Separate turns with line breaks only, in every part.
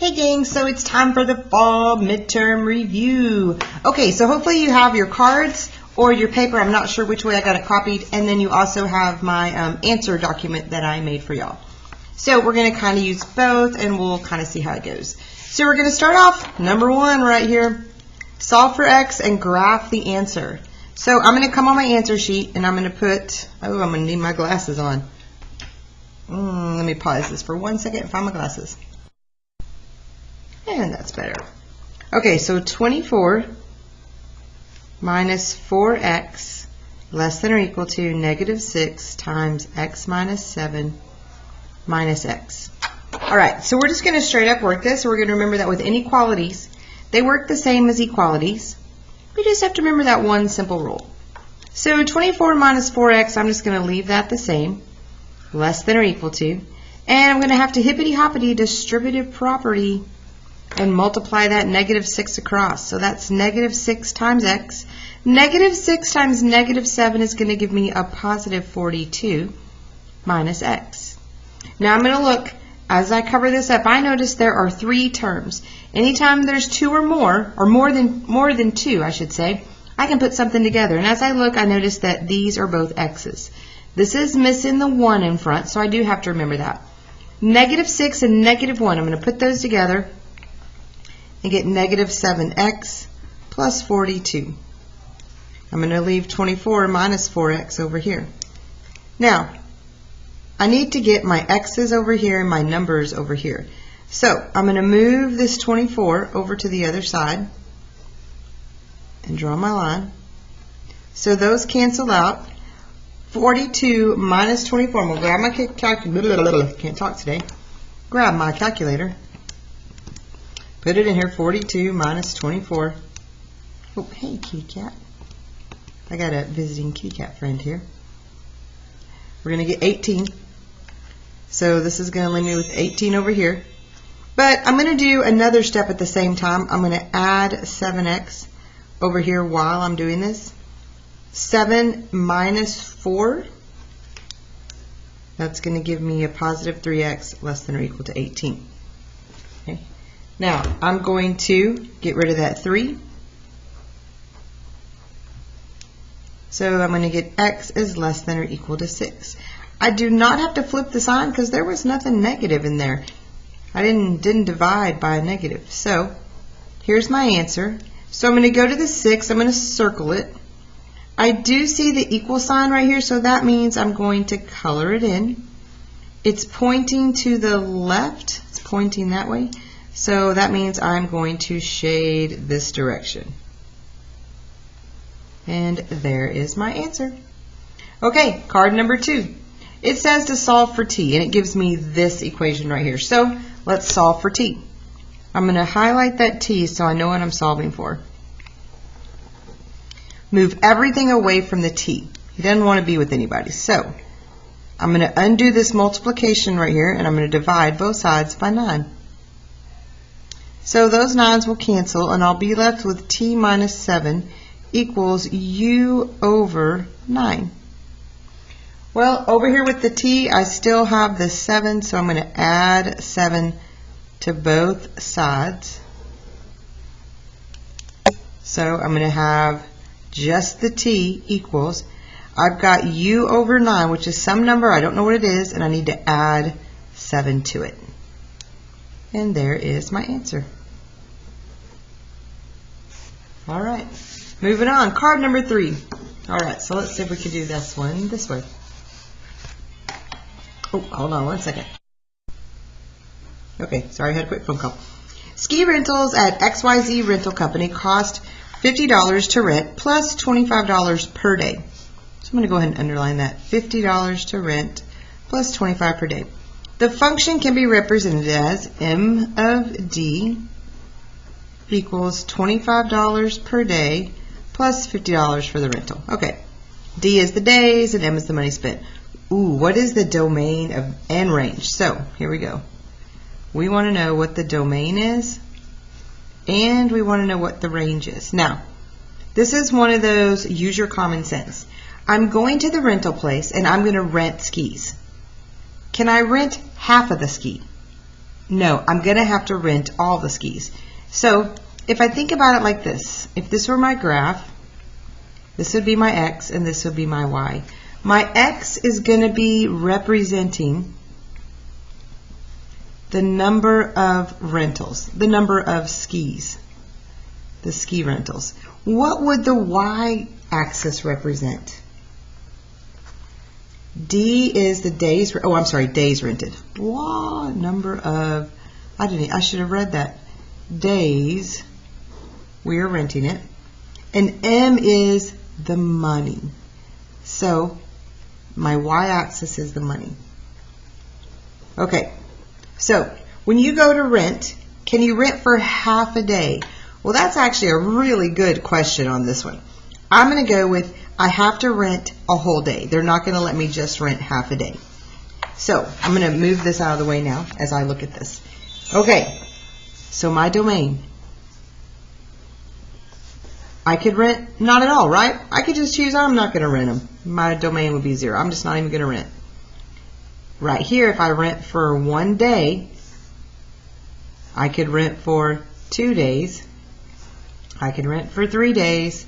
Hey gang, so it's time for the fall midterm review. Okay, so hopefully you have your cards or your paper. I'm not sure which way I got it copied. And then you also have my answer document that I made for y'all. So we're going to kind of use both and we'll kind of see how it goes. So we're going to start off, number one right here. Solve for x and graph the answer. So I'm going to come on my answer sheet and I'm going to put, I'm going to need my glasses on. Let me pause this for 1 second and find my glasses. And that's better. Okay, so 24 minus 4x less than or equal to negative 6 times x minus 7 minus x. All right, so we're just going to straight up work this. We're going to remember that with inequalities, they work the same as equalities. We just have to remember that one simple rule. So 24 minus 4x, I'm just going to leave that the same, less than or equal to. And I'm going to have to hippity-hoppity distributive property and multiply that negative 6 across. So that's negative 6 times x. Negative 6 times negative 7 is going to give me a positive 42 minus x. Now I'm going to look, as I cover this up, I notice there are 3 terms. Anytime there's 2 or more than 2, I should say, I can put something together. And as I look, I notice that these are both x's. This is missing the 1 in front, so I do have to remember that. Negative 6 and negative 1, I'm going to put those together and get negative 7x plus 42. I'm going to leave 24 minus 4x over here. Now, I need to get my x's over here and my numbers over here. So, I'm going to move this 24 over to the other side and draw my line. So those cancel out. 42 minus 24. I'm going to grab my calculator. Can't talk today. Grab my calculator. Put it in here, 42 minus 24. Oh, hey, kitty cat. I got a visiting kitty cat friend here. We're going to get 18. So this is going to leave me with 18 over here. But I'm going to do another step at the same time. I'm going to add 7x over here while I'm doing this. 7 minus 4. That's going to give me a positive 3x less than or equal to 18. Okay. Now, I'm going to get rid of that 3. So I'm going to get x is less than or equal to 6. I do not have to flip the sign because there was nothing negative in there. I didn't divide by a negative. So here's my answer. So I'm going to go to the 6. I'm going to circle it. I do see the equal sign right here, so that means I'm going to color it in. It's pointing to the left. It's pointing that way. So that means I'm going to shade this direction. And there is my answer. Okay, card number 2. It says to solve for t, and it gives me this equation right here. So let's solve for t. I'm going to highlight that t so I know what I'm solving for. Move everything away from the t. He doesn't want to be with anybody. So I'm going to undo this multiplication right here, and I'm going to divide both sides by 9. So those 9s will cancel, and I'll be left with t minus 7 equals u over 9. Well, over here with the t, I still have the 7, so I'm going to add 7 to both sides. So I'm going to have just the t equals, I've got u over 9, which is some number, I don't know what it is, and I need to add 7 to it. And there is my answer. All right, moving on. Card number 3. All right, so let's see if we can do this one this way. Oh, hold on 1 second. Okay, sorry, I had a quick phone call. Ski rentals at XYZ Rental Company cost $50 to rent plus $25 per day. So I'm going to go ahead and underline that. $50 to rent plus $25 per day. The function can be represented as m of d equals $25 per day plus $50 for the rental. Okay, d is the days and m is the money spent. Ooh, what is the domain of and range? So here we go. We want to know what the domain is and we want to know what the range is. Now, this is one of those use your common sense. I'm going to the rental place and I'm going to rent skis. Can I rent half of the ski? No, I'm going to have to rent all the skis. So if I think about it like this, if this were my graph, this would be my X and this would be my Y. My X is going to be representing the number of rentals, the number of skis, the ski rentals. What would the Y axis represent? D is the days, oh, I'm sorry, days rented. Wow, number of, I should have read that. Days, we are renting it. And M is the money. So my y-axis is the money. Okay, so when you go to rent, can you rent for half a day? Well, that's actually a really good question on this one. I'm going to go with I have to rent a whole day. They're not going to let me just rent half a day. So I'm going to move this out of the way now as I look at this. Okay, so my domain. I could rent not at all, right? I could just choose I'm not going to rent them. My domain would be 0. I'm just not even going to rent. Right here, if I rent for 1 day, I could rent for 2 days. I could rent for 3 days.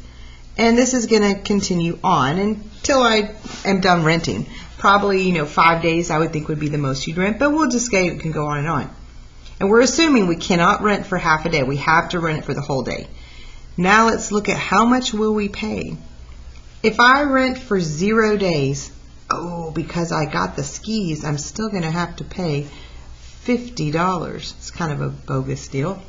And this is going to continue on until I am done renting. Probably, 5 days I would think would be the most you'd rent, but we'll just say it can go on and on. And we're assuming we cannot rent for half a day. We have to rent it for the whole day. Now let's look at how much will we pay. If I rent for 0 days, oh, because I got the skis, I'm still going to have to pay $50. It's kind of a bogus deal.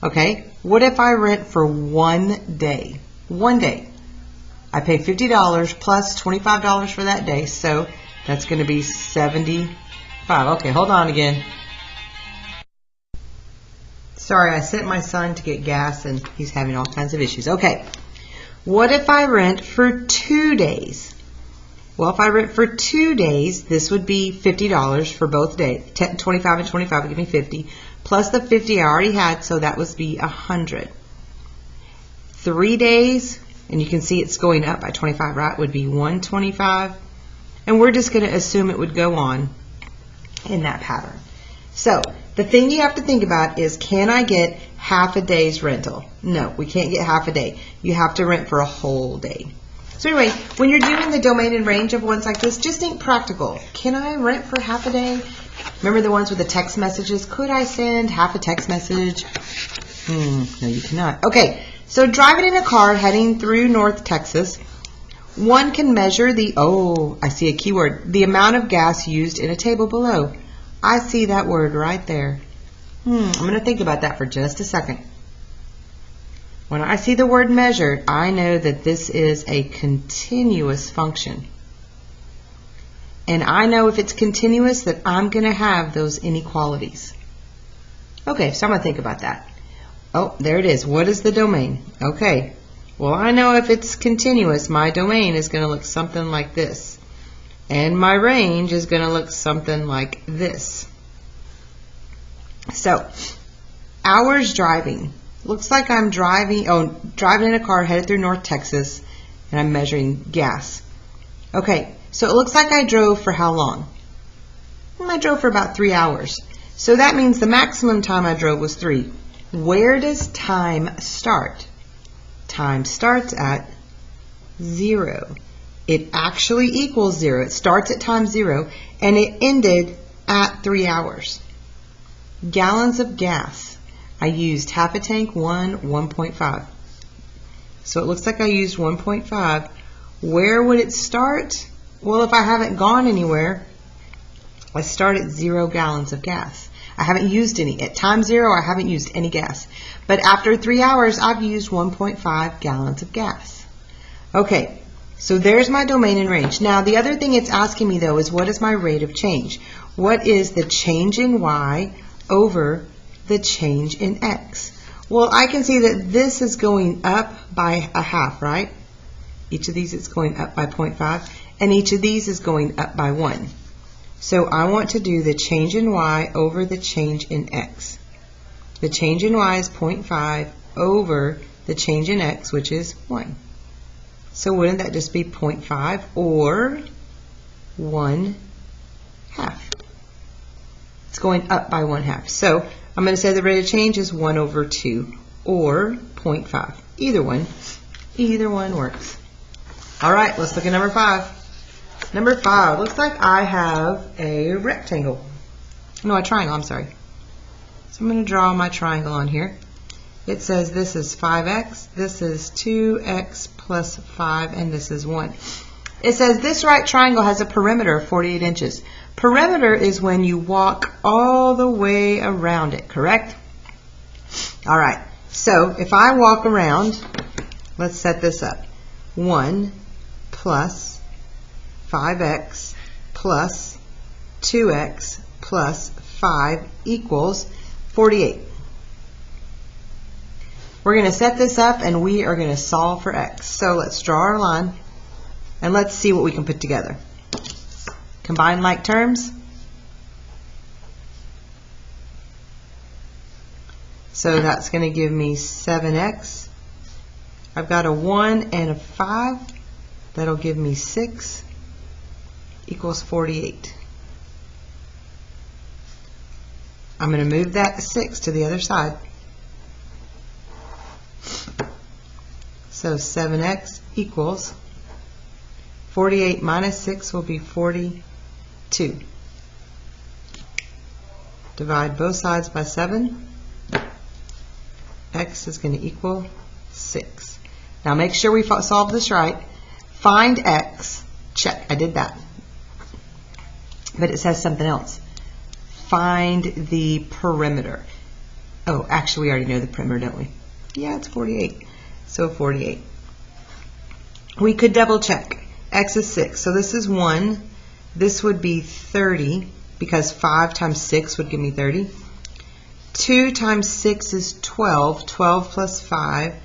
Okay, what if I rent for 1 day? 1 day. I pay $50 plus $25 for that day, so that's going to be $75. Okay, hold on again. Sorry, I sent my son to get gas and he's having all kinds of issues. Okay, what if I rent for 2 days? Well, if I rent for 2 days, this would be $50 for both days. 25 and 25 would give me 50, plus the 50 I already had, so that would be 100. 3 days, and you can see it's going up by 25, right, would be 125. And we're just going to assume it would go on in that pattern. So the thing you have to think about is, can I get half a day's rental? No, we can't get half a day. You have to rent for a whole day. So anyway, when you're doing the domain and range of ones like this, just think practical. Can I rent for half a day? Remember the ones with the text messages? Could I send half a text message? No, you cannot. Okay, so driving in a car heading through North Texas, one can measure the, oh, I see a keyword, the amount of gas used in a table below. I see that word right there. I'm going to think about that for just a second. When I see the word measured, I know that this is a continuous function. And I know if it's continuous that I'm going to have those inequalities. Okay, so I'm going to think about that. Oh, there it is. What is the domain? Okay, well, I know if it's continuous, my domain is going to look something like this. And my range is going to look something like this. So, hours driving. Looks like I'm driving in a car headed through North Texas, and I'm measuring gas. Okay, so it looks like I drove for how long? I drove for about 3 hours. So that means the maximum time I drove was 3. Where does time start? Time starts at 0. It actually equals 0. It starts at time 0, and it ended at 3 hours. Gallons of gas. I used half a tank, 1.5. So it looks like I used 1.5. Where would it start? Well, if I haven't gone anywhere, I start at 0 gallons of gas. I haven't used any. At time 0, I haven't used any gas. But after 3 hours, I've used 1.5 gallons of gas. Okay, so there's my domain and range. Now, the other thing it's asking me, though, is what is my rate of change? What is the change in y over the change in x? Well, I can see that this is going up by a half, right? Each of these is going up by 0.5, and each of these is going up by 1. So I want to do the change in y over the change in x. The change in y is 0.5 over the change in x, which is 1. So wouldn't that just be 0.5 or 1/2? It's going up by 1/2. So I'm going to say the rate of change is 1/2 or 0.5. Either one works. All right, let's look at number 5. Number 5, looks like I have a rectangle. No, a triangle, I'm sorry. So I'm going to draw my triangle on here. It says this is 5x, this is 2x plus 5, and this is 1. It says this right triangle has a perimeter of 48 inches. Perimeter is when you walk all the way around it, correct? All right, so if I walk around, let's set this up. 1 plus 5x plus 2x plus 5 equals 48. We're going to set this up and we are going to solve for x. So let's draw our line and let's see what we can put together. Combine like terms. So that's going to give me 7x. I've got a 1 and a 5. That'll give me 6 equals 48. I'm going to move that 6 to the other side. So 7x equals 48 minus 6 will be 42. Divide both sides by 7. X is going to equal 6. Now make sure we solve this right. Find x. Check. I did that. But it says something else. Find the perimeter. Oh, actually we already know the perimeter, don't we? Yeah, it's 48. So 48. We could double check. X is 6. So this is 1. This would be 30 because 5 times 6 would give me 30. 2 times 6 is 12. 12 plus 5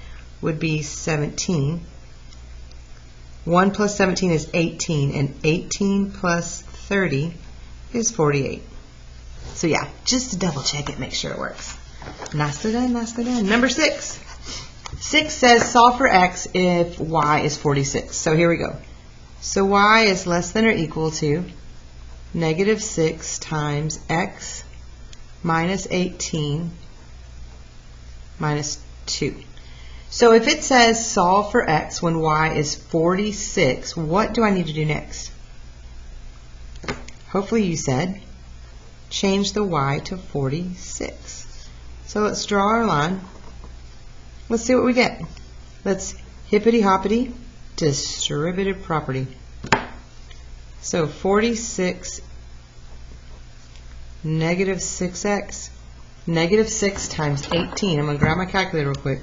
would be 17. 1 plus 17 is 18. And 18 plus 30 is 48. So yeah, just to double check it, make sure it works. Nicely done, nicely done. Number 6. 6 says solve for x if y is 46. So here we go. So y is less than or equal to negative 6 times x minus 18 minus 2. So if it says solve for x when y is 46, what do I need to do next? Hopefully you said change the y to 46. So let's draw our line. Let's see what we get. Let's hippity-hoppity, distributive property. So 46 negative 6x, negative 6 times 18. I'm going to grab my calculator real quick.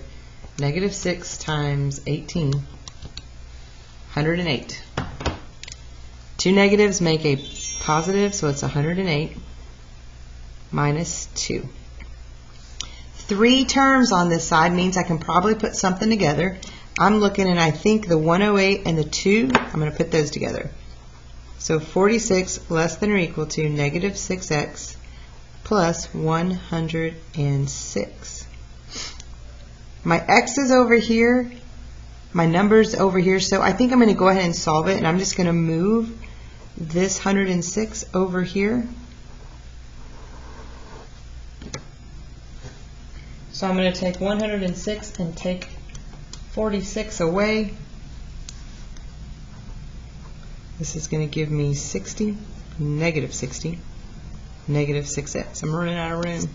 Negative 6 times 18, 108. Two negatives make a positive, so it's 108 minus 2. 3 terms on this side means I can probably put something together. I'm looking and I think the 108 and the 2, I'm going to put those together. So 46 less than or equal to negative 6x plus 106. My x is over here, my number's over here, so I think I'm going to go ahead and solve it, and I'm just going to move this 106 over here. So I'm going to take 106 and take 46 away. This is going to give me 60, negative 60, negative 6x. I'm running out of room.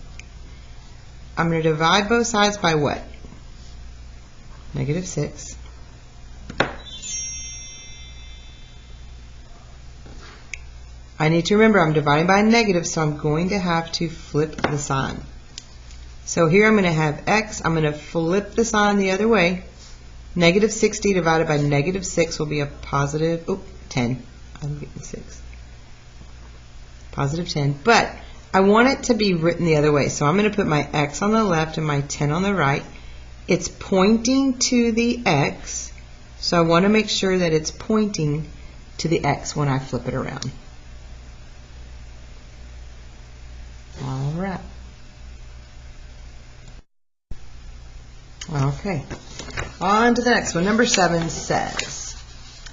I'm going to divide both sides by what? Negative 6. I need to remember I'm dividing by a negative, so I'm going to have to flip the sign. So here I'm going to have x. I'm going to flip the sign the other way. Negative 60 divided by negative 6 will be a positive 10. I'm getting 6. Positive 10. But I want it to be written the other way. So I'm going to put my x on the left and my 10 on the right. It's pointing to the x. So I want to make sure that it's pointing to the x when I flip it around. All right. Okay, on to the next one. Number 7 says,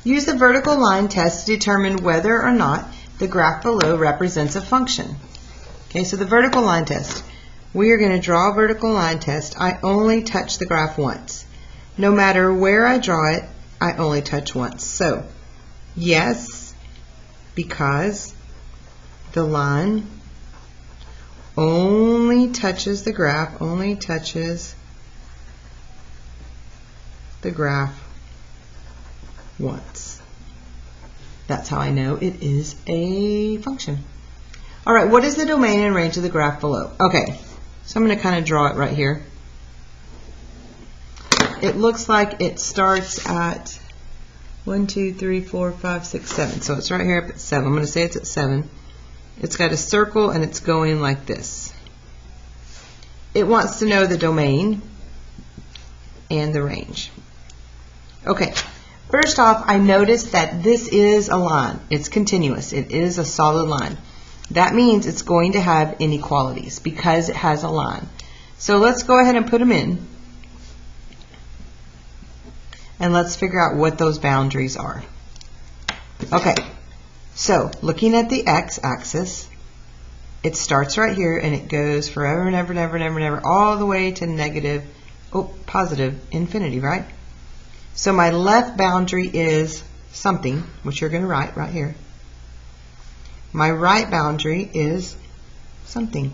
use the vertical line test to determine whether or not the graph below represents a function. Okay, so the vertical line test. We are going to draw a vertical line test. I only touch the graph once. No matter where I draw it, I only touch once. So, yes, because the line only touches the graph, once. That's how I know it is a function. All right, what is the domain and range of the graph below? Okay, so I'm going to kind of draw it right here. It looks like it starts at 1, 2, 3, 4, 5, 6, 7. So it's right here up at 7. I'm going to say it's at 7. It's got a circle and it's going like this. It wants to know the domain and the range. Okay, first off, I noticed that this is a line. It's continuous. It is a solid line. That means it's going to have inequalities because it has a line. So let's go ahead and put them in. And let's figure out what those boundaries are. Okay, so looking at the x-axis, it starts right here and it goes forever and ever and ever and ever and ever all the way to positive infinity, right? So my left boundary is something, which you're going to write right here. My right boundary is something.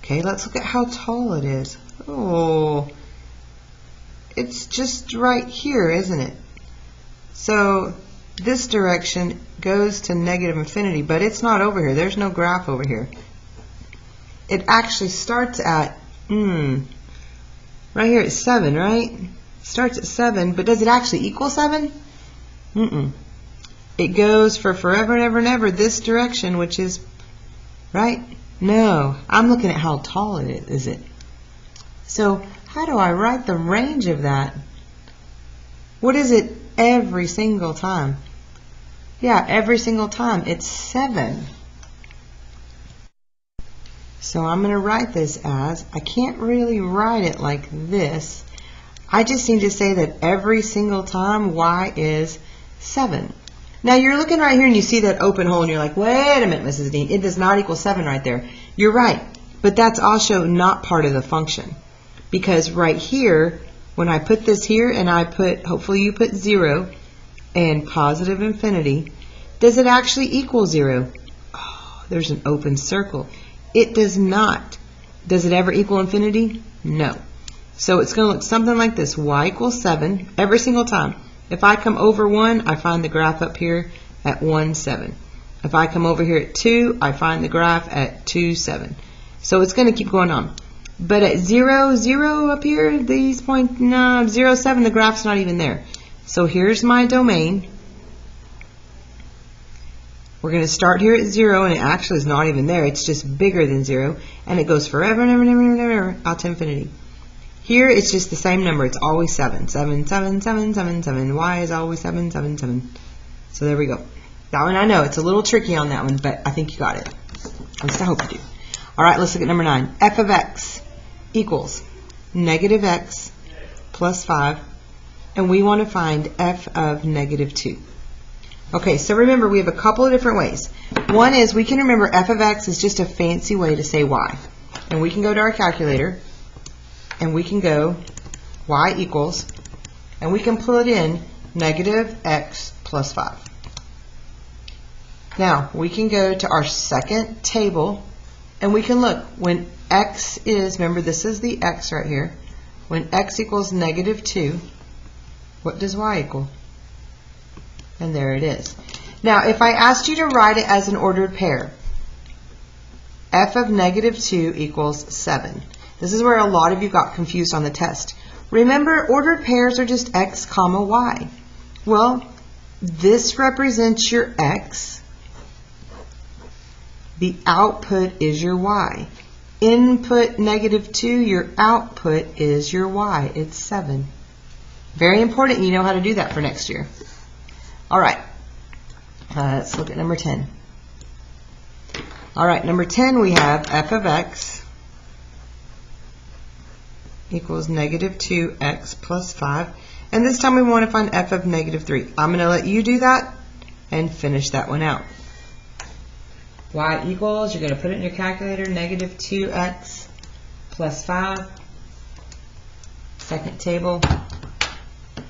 Okay, let's look at how tall it is. Oh, it's just right here, isn't it? So this direction goes to negative infinity, but it's not over here. There's no graph over here. It actually starts at, right here at 7, right? It starts at 7, but does it actually equal 7? It goes for forever and ever and ever this direction, which is, right? No, I'm looking at how tall it is. So how do I write the range of that? What is it every single time? Yeah, every single time. It's 7. So I'm going to write this as, I can't really write it like this. I just need to say that every single time y is 7. Now you're looking right here and you see that open hole and you're like, wait a minute, Mrs. Dean, it does not equal 7 right there. You're right, but that's also not part of the function. Because right here, when I put this here and I put, hopefully you put 0 and positive infinity, does it actually equal 0? Oh, there's an open circle. It does not. Does it ever equal infinity? No. So it's going to look something like this. Y equals 7 every single time. If I come over 1, I find the graph up here at 1, 7. If I come over here at 2, I find the graph at 2, 7. So it's going to keep going on. But at 0, 0 up here, these points, 0, 7, the graph's not even there. So here's my domain. We're going to start here at 0, and it actually is not even there. It's just bigger than 0, and it goes forever and ever and ever and ever out to infinity. Here, it's just the same number. It's always 7. 7, 7, 7, 7, 7. Y is always 7, 7, 7. So there we go. That one I know. It's a little tricky on that one, but I think you got it. At least I hope you do. All right, let's look at number 9. F of x equals negative x plus 5, and we want to find f of negative 2. Okay, so remember, we have a couple of different ways. One is we can remember f of x is just a fancy way to say y. And we can go to our calculator, and we can go y equals, and we can put in negative x plus 5. Now, we can go to our second table, and we can look. When x is, remember this is the x right here, when x equals negative 2, what does y equal? And there it is. Now, if I asked you to write it as an ordered pair, f of negative 2 equals 7. This is where a lot of you got confused on the test. Remember, ordered pairs are just x comma y. Well, this represents your x. The output is your y. Input negative 2, your output is your y. It's 7. Very important you know how to do that for next year. All right, let's look at number 10. All right, number 10 we have f of x equals negative 2x plus 5. And this time we want to find f of negative 3. I'm going to let you do that and finish that one out. Y equals, you're going to put it in your calculator, negative 2x plus 5. Second table. In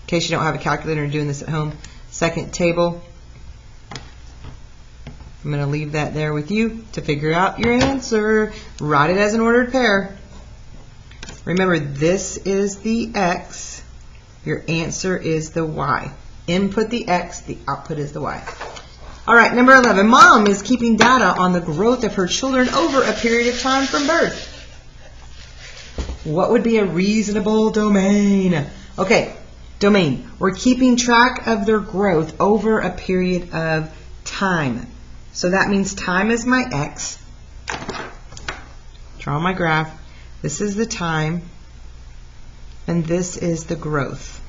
case you don't have a calculator and doing this at home. Second table. I'm going to leave that there with you to figure out your answer. Write it as an ordered pair. Remember, this is the x. Your answer is the y. Input the x, the output is the y. All right, number 11. Mom is keeping data on the growth of her children over a period of time from birth. What would be a reasonable domain? Okay, domain. We're keeping track of their growth over a period of time. So that means time is my x. Draw my graph. This is the time, and this is the growth.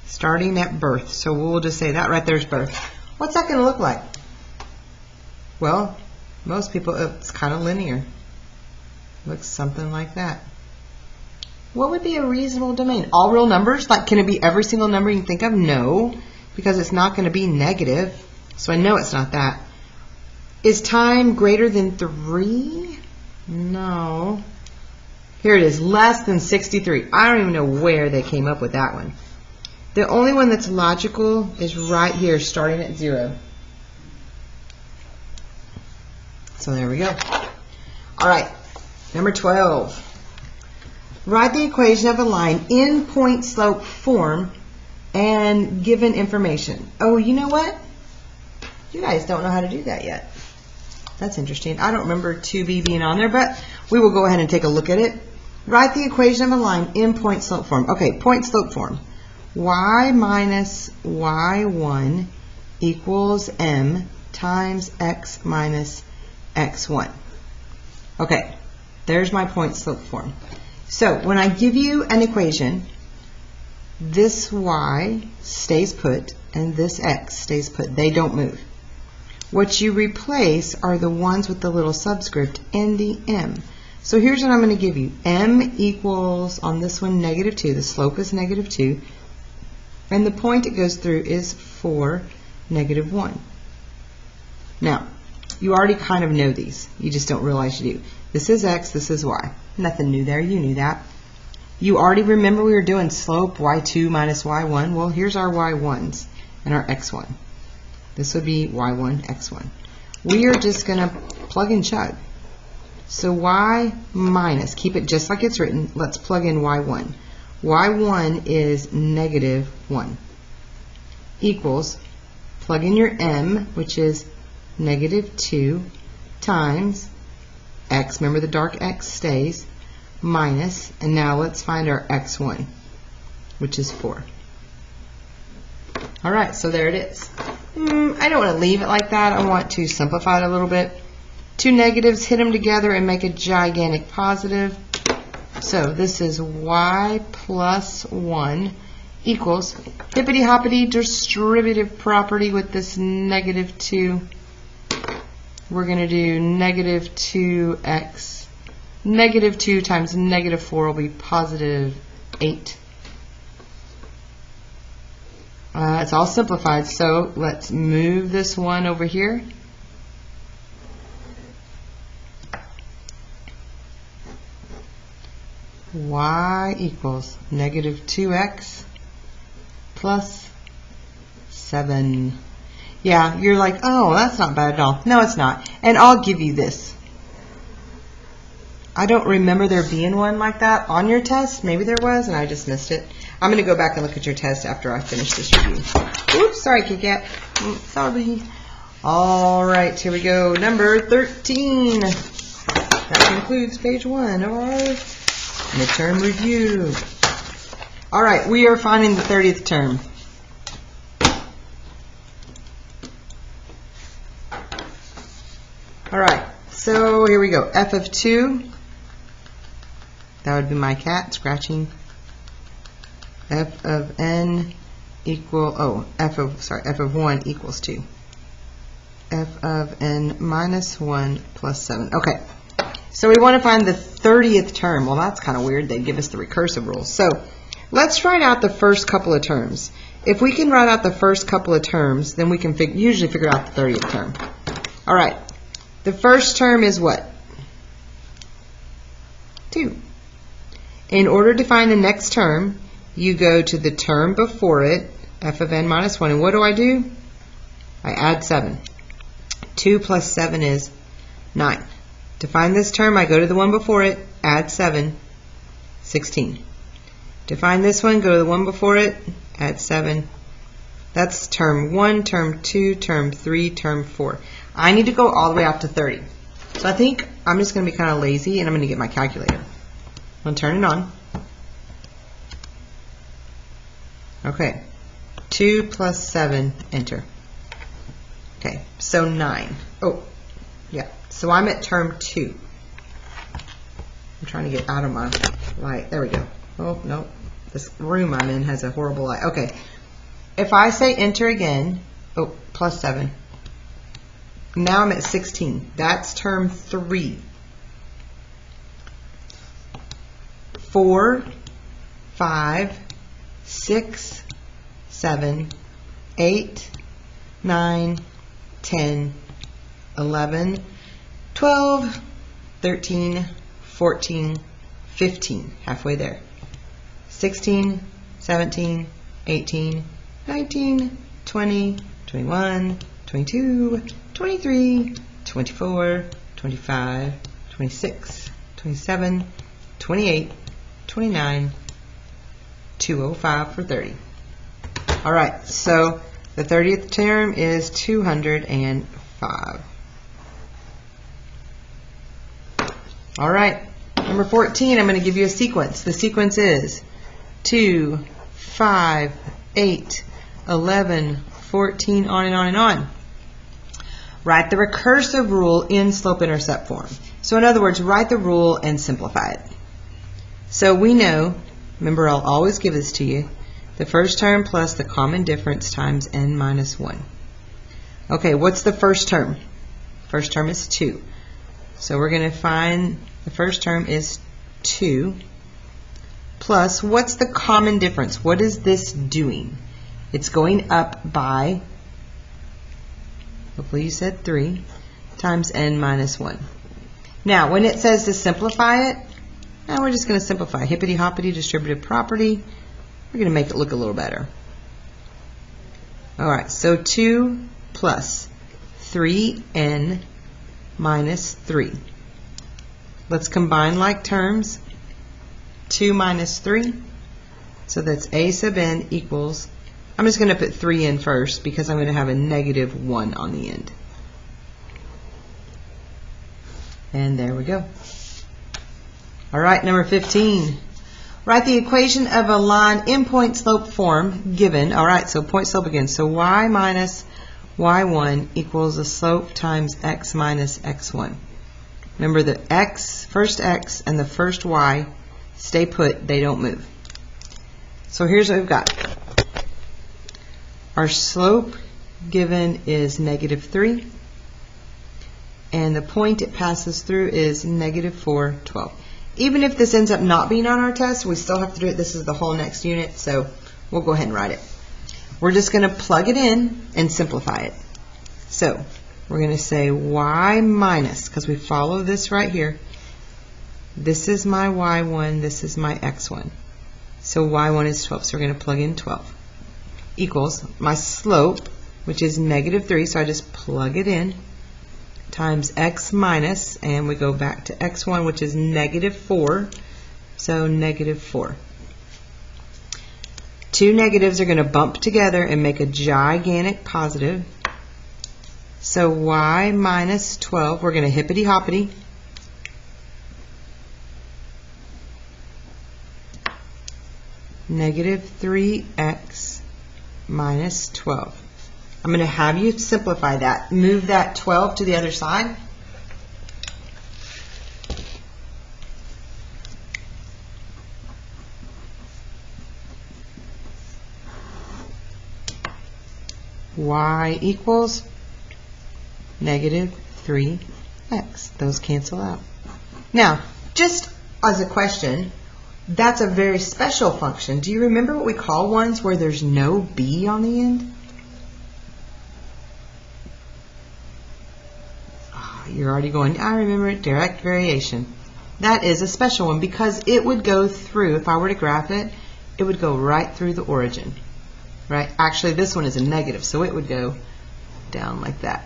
Starting at birth. So we'll just say that right there's birth. What's that going to look like? Well, most people, it's kind of linear. Looks something like that. What would be a reasonable domain? All real numbers? Like, can it be every single number you can think of? No, because it's not going to be negative. So I know it's not that. Is time greater than 3? No. Here it is, less than 63. I don't even know where they came up with that one. The only one that's logical is right here, starting at 0. So there we go. All right, number 12. Write the equation of a line in point slope form and given information. Oh, you know what? You guys don't know how to do that yet. That's interesting. I don't remember 2b being on there, but we will go ahead and take a look at it. Write the equation of a line in point slope form. Okay, point slope form. Y minus y1 equals m times x minus x1. Okay, there's my point slope form. So when I give you an equation, this y stays put and this x stays put. They don't move. What you replace are the ones with the little subscript and the m. So here's what I'm going to give you. M equals, on this one, negative 2. The slope is negative 2. And the point it goes through is 4, negative 1. Now, you already kind of know these. You just don't realize you do. This is x, this is y. Nothing new there. You knew that. You already remember we were doing slope y2 minus y1. Well, here's our y1s and our x1. This would be y1, x1. We are just going to plug and chug. So y minus, keep it just like it's written. Let's plug in y1. y1 is negative 1 equals, plug in your m, which is negative 2 times x. Remember the dark x stays, minus, and now let's find our x1, which is 4. All right, so there it is. I don't want to leave it like that. I want to simplify it a little bit. Two negatives, hit them together and make a gigantic positive. So this is y plus 1 equals hippity-hoppity distributive property with this negative 2. We're going to do negative 2x. Negative 2 times negative 4 will be positive 8. It's all simplified, so let's move this one over here. Y equals negative 2x plus 7. Yeah, you're like, oh, that's not bad at all. No, it's not. And I'll give you this. I don't remember there being one like that on your test. Maybe there was, and I just missed it. I'm going to go back and look at your test after I finish this review. Oops, sorry, Kit Kat. Sorry. All right, here we go. Number 13. That concludes page 1 of our midterm review. All right, we are finding the 30th term. All right, so here we go. F of 2. That would be my cat scratching. F of n equal, f of 1 equals 2. F of n minus 1 plus 7. Okay, so we want to find the 30th term. Well, that's kind of weird. They give us the recursive rules. So Let's write out the first couple of terms. If we can write out the first couple of terms, then we can usually figure out the 30th term. All right. The first term is what? 2. In order to find the next term, you go to the term before it, f of n minus 1. And what do? I add 7. 2 plus 7 is 9. To find this term, I go to the one before it, add 7, 16. To find this one, go to the one before it, add 7. That's term 1, term 2, term 3, term 4. I need to go all the way out to 30. So I think I'm just going to be kind of lazy, and I'm going to get my calculator. I'm going to turn it on. Okay. 2 plus 7, enter. Okay, so 9. Oh, yeah. So I'm at term 2. I'm trying to get out of my light. There we go. Oh, no. This room I'm in has a horrible light. Okay. If I say enter again, oh, plus 7. Now I'm at 16. That's term 3. 4, 5, 6, 7, 8, 9, 10, 11, 12, 13, 14, 15. Halfway there. 16, 17, 18, 19, 20, 21, 22, 23, 24, 25, 26, 27, 28, 29, 205 for 30. All right, so the 30th term is 205. All right, number 14, I'm going to give you a sequence. The sequence is 2, 5, 8, 11, 14, on and on and on. Write the recursive rule in slope-intercept form. So in other words, write the rule and simplify it. So we know, remember I'll always give this to you, the first term plus the common difference times n minus 1. Okay, what's the first term? First term is 2. So we're going to find the first term is 2 plus, what's the common difference? What is this doing? It's going up by, hopefully you said 3, times n minus 1. Now, when it says to simplify it, now we're just going to simplify. Hippity-hoppity distributive property. We're going to make it look a little better. All right, so 2 plus 3n minus 3. Let's combine like terms. 2 minus 3. So that's a sub n equals, I'm just going to put 3 in first because I'm going to have a negative 1 on the end. And there we go. All right, number 15. Write the equation of a line in point slope form given. All right, so point slope again. So y minus y1 equals the slope times x minus x1. Remember the first x and the first y stay put, they don't move. So here's what we've got. Our slope given is negative 3, and the point it passes through is negative 4, 12. Even if this ends up not being on our test, we still have to do it. This is the whole next unit, so we'll go ahead and write it. We're just going to plug it in and simplify it. So we're going to say y minus, because we follow this right here. This is my y1, this is my x1. So y1 is 12, so we're going to plug in 12. Equals my slope, which is negative 3, so I just plug it in, times x minus, and we go back to x1, which is negative 4, so negative 4. Two negatives are going to bump together and make a gigantic positive. So y minus 12, we're going to hippity-hoppity. Negative 3x minus 12. I'm going to have you simplify that. Move that 12 to the other side. Y equals negative 3x. Those cancel out. Now, just as a question, That's a very special function. Do you remember what we call ones where there's no b on the end? Oh, you're already going, I remember it, direct variation. That is a special one because it would go through, if I were to graph it, it would go right through the origin. Right? Actually, this one is a negative, so it would go down like that.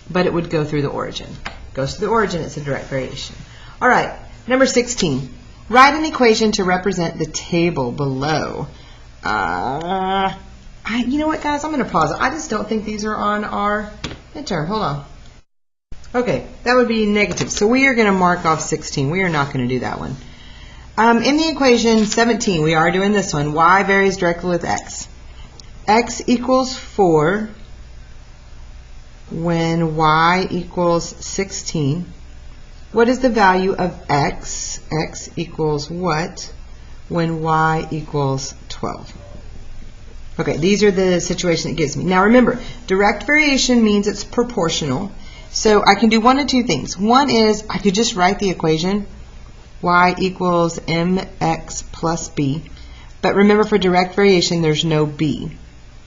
But it would go through the origin. Goes to the origin, it's a direct variation. All right, number 16. Write an equation to represent the table below. You know what, guys? I'm going to pause it. I just don't think these are on our midterm. Hold on. Okay, that would be negative. So we are going to mark off 16. We are not going to do that one. In the equation 17, we are doing this one. Y varies directly with x. X equals 4 when y equals 16. What is the value of x? X equals what when y equals 12? Okay, these are the situation it gives me. Now remember, direct variation means it's proportional. So I can do one of two things. One is I could just write the equation y equals mx plus b. But remember, for direct variation, there's no b.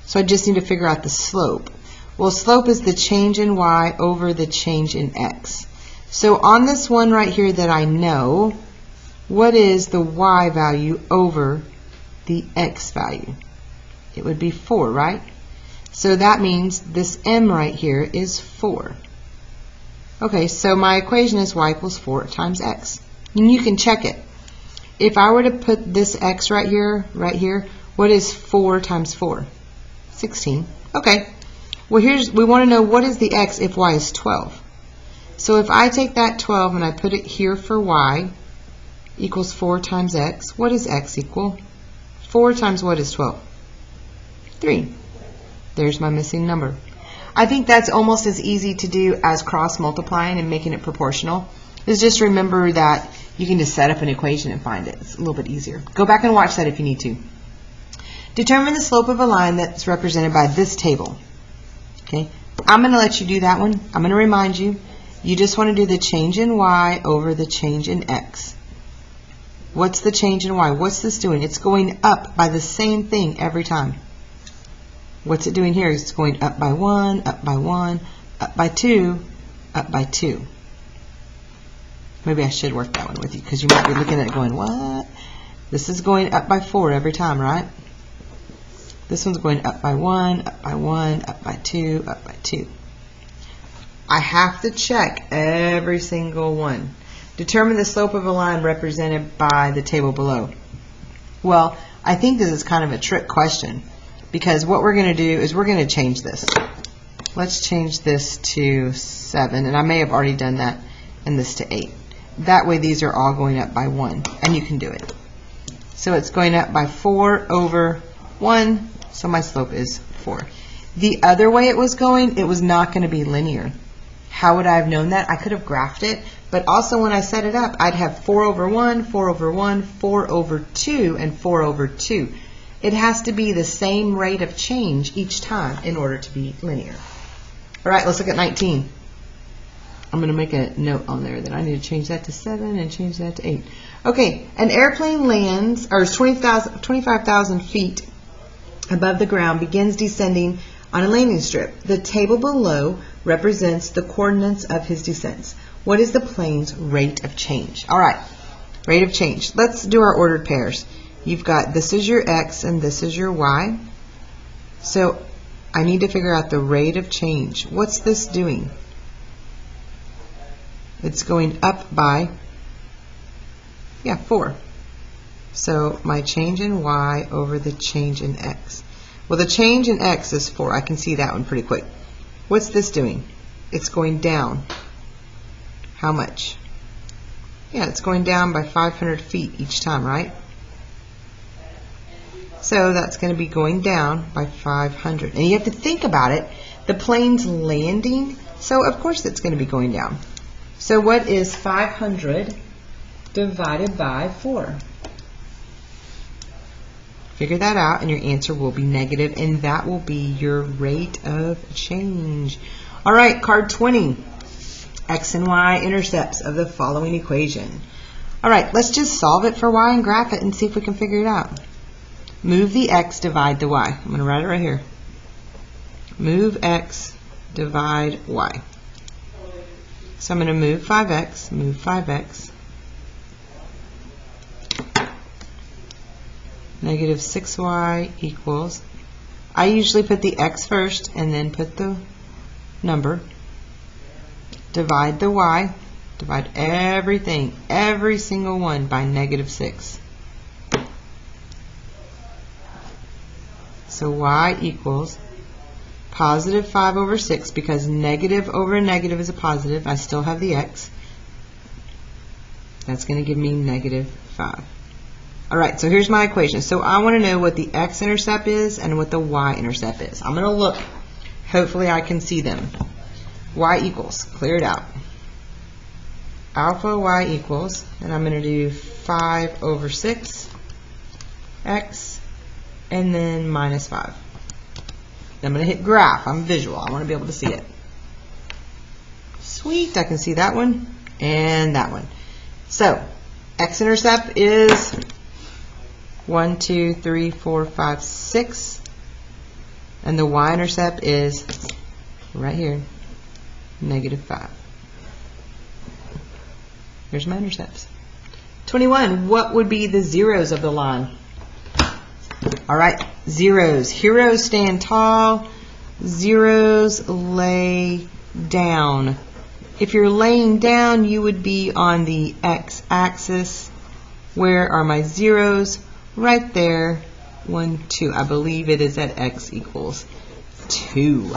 So I just need to figure out the slope. Well, slope is the change in y over the change in x. So on this one right here that I know, what is the y value over the x value? It would be 4, right? So that means this m right here is 4. Okay, so my equation is y equals 4 times x. And you can check it. If I were to put this x right here, what is 4 times 4? 16. Okay. Well, we want to know what is the x if y is 12. So if I take that 12 and I put it here for y equals 4 times x, what does x equal? 4 times what is 12? 3. There's my missing number. I think that's almost as easy to do as cross multiplying and making it proportional. Is just remember that you can just set up an equation and find it. It's a little bit easier. Go back and watch that if you need to. Determine the slope of a line that's represented by this table. Okay, I'm going to let you do that one. I'm going to remind you. You just want to do the change in y over the change in x. What's the change in y? What's this doing? It's going up by the same thing every time. What's it doing here? It's going up by 1, up by 1, up by 2, up by 2. Maybe I should work that one with you because you might be looking at it going, what? This is going up by 4 every time, right? This one's going up by 1, up by 1, up by 2, up by 2. I have to check every single one. Determine the slope of a line represented by the table below. Well, I think this is kind of a trick question because what we're going to do is we're going to change this. Let's change this to 7, and I may have already done that, and this to 8. That way these are all going up by 1, and you can do it. So it's going up by 4 over 1, so my slope is 4. The other way it was going, it was not going to be linear. How would I have known that? I could have graphed it, but also when I set it up, I'd have 4 over 1, 4 over 1, 4 over 2, and 4 over 2. It has to be the same rate of change each time in order to be linear. All right, let's look at 19. I'm going to make a note on there that I need to change that to 7 and change that to 8. Okay, an airplane lands, or is 25,000 feet above the ground, begins descending on a landing strip. The table below represents the coordinates of his descents. What is the plane's rate of change? All right, rate of change. Let's do our ordered pairs. You've got this is your x and this is your y. So I need to figure out the rate of change. What's this doing? It's going up by, 4. So my change in y over the change in x. Well, the change in x is 4. I can see that one pretty quick. What's this doing? It's going down. How much? Yeah, it's going down by 500 feet each time, right? So that's going to be going down by 500. And you have to think about it. The plane's landing, so of course it's going to be going down. So what is 500 divided by 4? Figure that out, and your answer will be negative, and that will be your rate of change. All right, card 20. X and y intercepts of the following equation. All right, let's just solve it for y and graph it and see if we can figure it out. Move the x, divide the y. I'm going to write it right here. Move x, divide y. So I'm going to move 5x, negative 6y equals, I usually put the x first and then put the number, divide the y, divide everything, every single one by negative 6. So y equals positive 5 over 6, because negative over a negative is a positive. I still have the x. That's going to give me negative 5. All right, so here's my equation. So I want to know what the x-intercept is and what the y-intercept is. I'm going to look. Hopefully I can see them. Y equals, clear it out. Alpha y equals, and I'm going to do 5 over 6 x and then minus 5. I'm going to hit graph. I'm visual. I want to be able to see it. Sweet. I can see that one and that one. So x-intercept is 1, 2, 3, 4, 5, 6. And the y-intercept is right here, negative 5. Here's my intercepts. 21. What would be the zeros of the line? All right, zeros. Heroes stand tall. Zeros lay down. If you're laying down, you would be on the x-axis. Where are my zeros? Right there. 1, 2. I believe it is at x equals 2.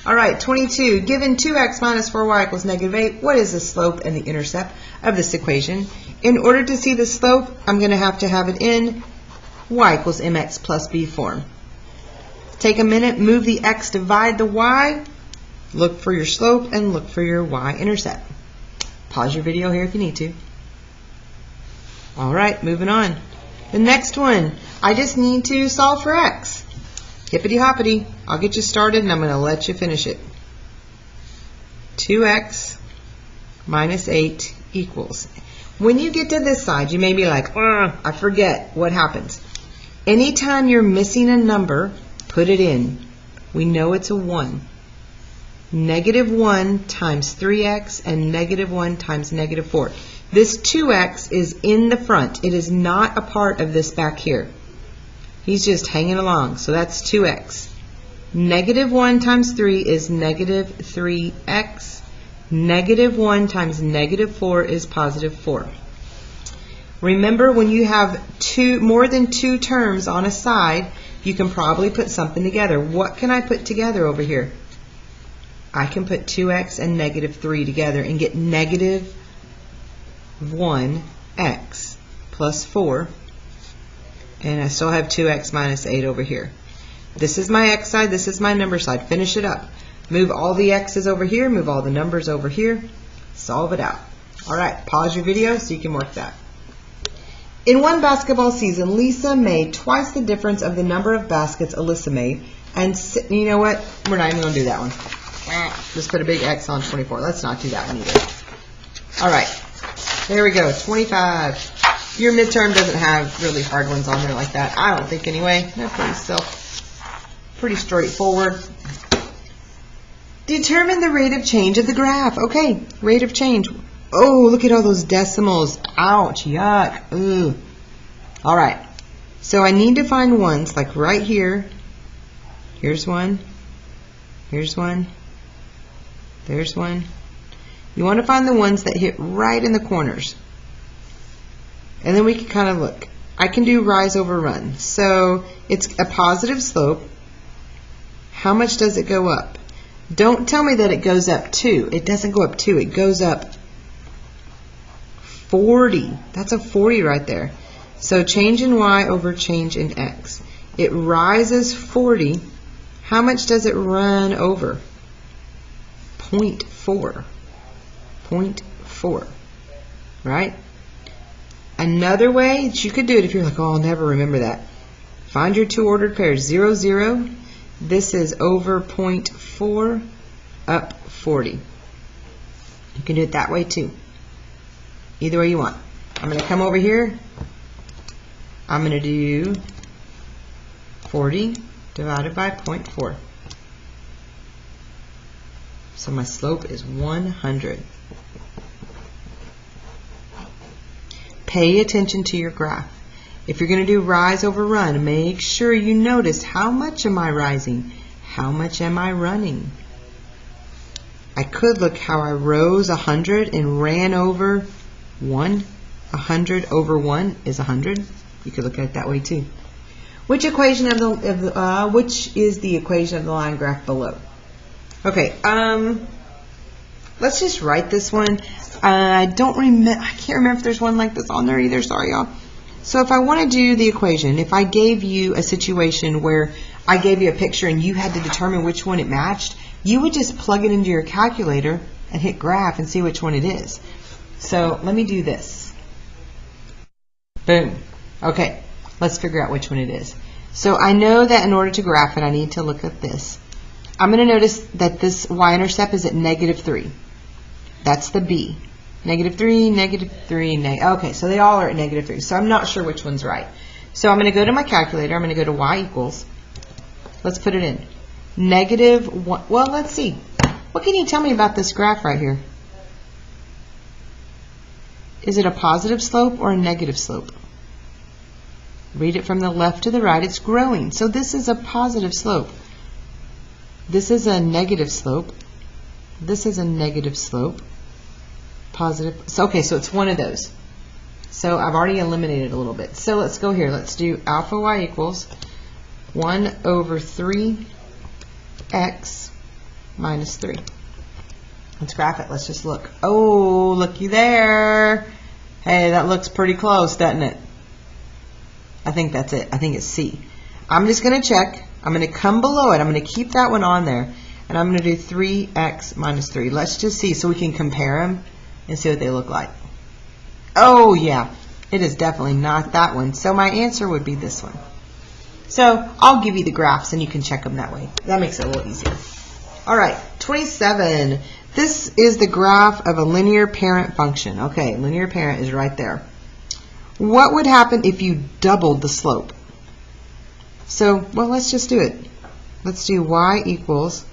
All right, 22. Given 2x minus 4y equals negative 8, what is the slope and the intercept of this equation? In order to see the slope, I'm going to have it in y equals mx plus b form. Take a minute, move the x, divide the y, look for your slope, and look for your y-intercept. Pause your video here if you need to. All right, moving on. The next one, I just need to solve for x. Hippity hoppity. I'll get you started and I'm going to let you finish it. 2x minus 8 equals. When you get to this side, you may be like, I forget what happens. Anytime you're missing a number, put it in. We know it's a 1. Negative 1 times 3x and negative 1 times negative 4. This 2x is in the front. It is not a part of this back here. He's just hanging along. So that's 2x. Negative 1 times 3 is negative 3x. Negative 1 times negative 4 is positive 4. Remember, when you have more than 2 terms on a side, you can probably put something together. What can I put together over here? I can put 2x and negative 3 together and get negative 1x plus 4. And I still have 2x minus 8 over here. This is my x side, this is my number side. Finish it up. Move all the x's over here, move all the numbers over here. Solve it out. All right, pause your video so you can work that. In one basketball season, Lisa made twice the difference of the number of baskets Alyssa made. And you know what? We're not even going to do that one. Just put a big X on 24. Let's not do that one either. All right, there we go, 25. Your midterm doesn't have really hard ones on there like that. I don't think anyway. They're pretty straightforward. Determine the rate of change of the graph. Okay, rate of change. Oh, look at all those decimals. Ouch, yuck, ooh. All right, so I need to find ones like right here. Here's one. Here's one. There's one. You want to find the ones that hit right in the corners. And then we can kind of look. I can do rise over run. So it's a positive slope. How much does it go up? Don't tell me that it goes up 2. It doesn't go up 2. It goes up 40. That's a 40 right there. So change in y over change in x. It rises 40. How much does it run over? 0.4. 0.4. Right? Another way that you could do it, if you're like, oh, I'll never remember that. Find your two ordered pairs. 0, 0. This is over 0.4 up 40. You can do it that way too. Either way you want. I'm going to come over here. I'm going to do 40 divided by 0.4. So my slope is 100. Pay attention to your graph. If you're going to do rise over run, make sure you notice how much am I rising? How much am I running? I could look how I rose 100 and ran over 1. 100 over 1 is 100. You could look at it that way too. Which equation which is the equation of the line graph below? Okay, let's just write this one. I can't remember if there's one like this on there either. Sorry, y'all. So if I want to do the equation, if I gave you a situation where I gave you a picture and you had to determine which one it matched, you would just plug it into your calculator and hit graph and see which one it is. So let me do this. Boom. Okay, let's figure out which one it is. So I know that in order to graph it, I need to look at this. I'm going to notice that this y-intercept is at -3. That's the B. -3, -3, okay, so they all are at -3. So I'm not sure which one's right. So I'm going to go to my calculator. I'm going to go to y equals. Let's put it in. -1. Well, let's see. What can you tell me about this graph right here? Is it a positive slope or a negative slope? Read it from the left to the right. It's growing. So this is a positive slope. This is a negative slope. This is a negative slope. Positive. So, okay, so it's one of those. So I've already eliminated a little bit. So let's go here. Let's do alpha y equals 1 over 3x minus 3. Let's graph it. Let's just look. Oh, looky there. Hey, that looks pretty close, doesn't it? I think that's it. I think it's C. I'm just going to check. I'm going to come below it. I'm going to keep that one on there. And I'm going to do 3x minus 3. Let's just see so we can compare them and see what they look like. Oh, yeah. It is definitely not that one. So my answer would be this one. So I'll give you the graphs and you can check them that way. That makes it a little easier. All right, 27. This is the graph of a linear parent function. Okay, linear parent is right there. What would happen if you doubled the slope? So, well, let's just do it. Let's do y equals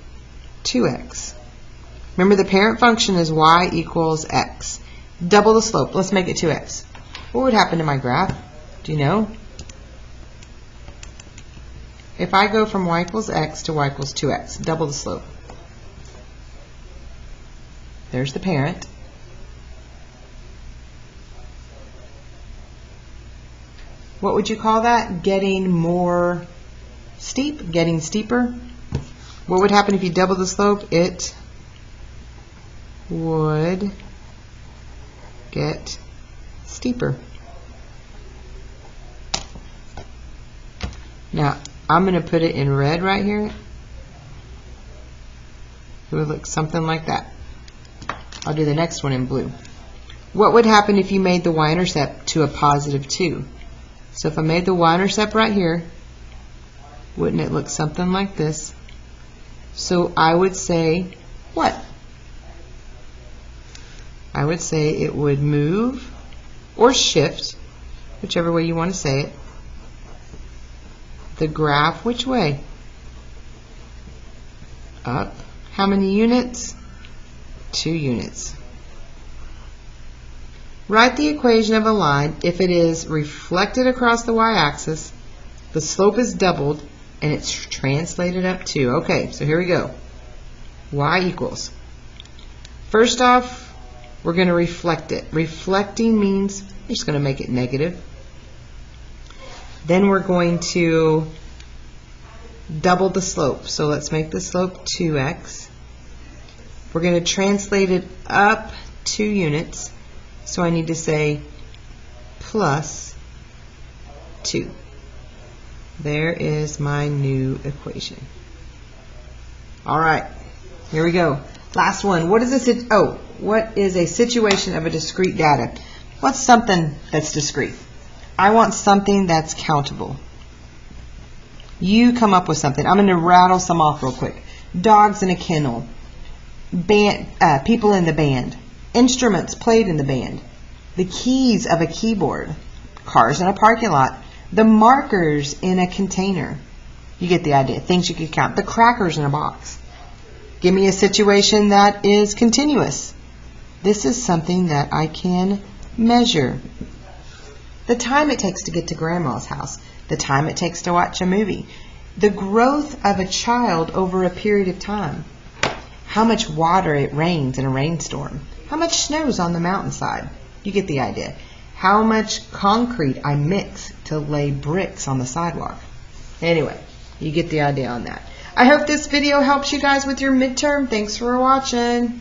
2x. Remember, the parent function is y equals x. Double the slope. Let's make it 2x. What would happen to my graph? Do you know? If I go from y equals x to y equals 2x, double the slope. There's the parent. What would you call that? Getting more steep? Getting steeper? What would happen if you double the slope? It would get steeper. Now, I'm going to put it in red right here. It would look something like that. I'll do the next one in blue. What would happen if you made the y-intercept to a positive 2? So if I made the y-intercept right here, wouldn't it look something like this? So I would say what? I would say it would move or shift, whichever way you want to say it, the graph which way? Up. How many units? 2 units. Write the equation of a line if it is reflected across the y-axis, the slope is doubled, and it's translated up 2. Okay, so here we go. Y equals. First off, we're going to reflect it. Reflecting means we're just going to make it negative. Then we're going to double the slope. So let's make the slope 2x. We're going to translate it up 2 units. So I need to say plus 2. There is my new equation. All right, here we go. Last one. What is a situation of a discrete data? What's something that's discrete? I want something that's countable. You come up with something. I'm going to rattle some off real quick. Dogs in a kennel. People in the band. Instruments played in the band. the keys of a keyboard, cars in a parking lot, the markers in a container. You get the idea. Things you can count. The crackers in a box. Give me a situation that is continuous. This is something that I can measure. The time it takes to get to grandma's house. The time it takes to watch a movie. The growth of a child over a period of time. How much water it rains in a rainstorm. How much snows on the mountainside. You get the idea. How much concrete I mix to lay bricks on the sidewalk. Anyway, you get the idea on that. I hope this video helps you guys with your midterm. Thanks for watching.